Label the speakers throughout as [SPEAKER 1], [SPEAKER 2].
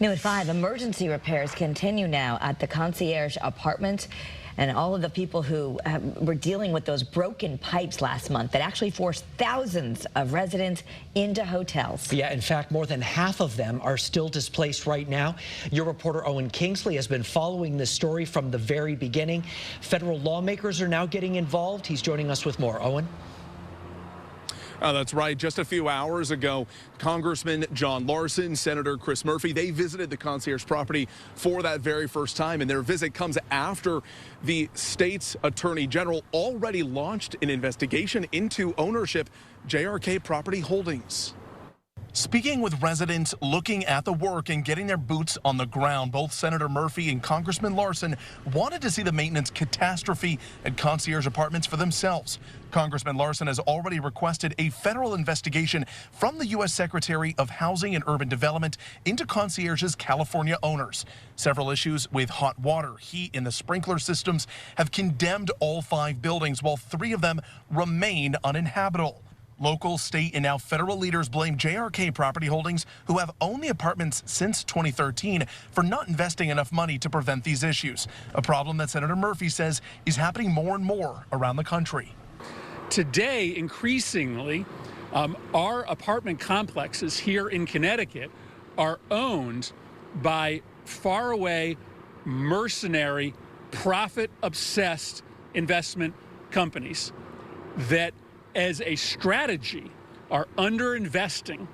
[SPEAKER 1] New at 5, emergency repairs continue now at the concierge apartment. And all of the people who were dealing with those broken pipes last month that actually forced thousands of residents into hotels.
[SPEAKER 2] Yeah, in fact, more than half of them are still displaced right now. Your reporter Owen Kingsley has been following this story from the very beginning. Federal lawmakers are now getting involved. He's joining us with more. Owen?
[SPEAKER 3] That's right. Just a few hours ago, Congressman John Larson, Senator Chris Murphy, they visited the concierge property for that very first time. And their visit comes after the state's attorney general already launched an investigation into ownership JRK Property Holdings. Speaking with residents looking at the work and getting their boots on the ground, both Senator Murphy and Congressman Larson wanted to see the maintenance catastrophe at concierge apartments for themselves. Congressman Larson has already requested a federal investigation from the U.S. Secretary of Housing and Urban Development into concierge's California owners. Several issues with hot water, heat, and the sprinkler systems have condemned all 5 buildings, while 3 of them remain uninhabitable. Local, state, and now federal leaders blame JRK Property Holdings, who have owned the apartments since 2013, for not investing enough money to prevent these issues, a problem that Senator Murphy says is happening more and more around the country.
[SPEAKER 4] Today, increasingly, our apartment complexes here in Connecticut are owned by faraway, mercenary, profit-obsessed investment companies that, as a strategy, are underinvesting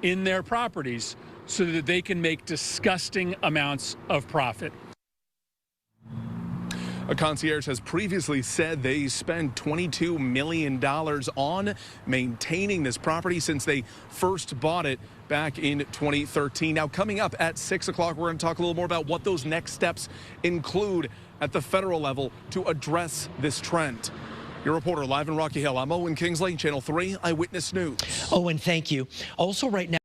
[SPEAKER 4] in their properties so that they can make disgusting amounts of profit.
[SPEAKER 3] A concierge has previously said they spend $22 million on maintaining this property since they first bought it back in 2013. Now, coming up at 6 o'clock, we're going to talk a little more about what those next steps include at the federal level to address this trend. Your reporter live in Rocky Hill, I'm Owen Kingsley, Channel 3 Eyewitness News.
[SPEAKER 2] Owen, thank you. Also right now,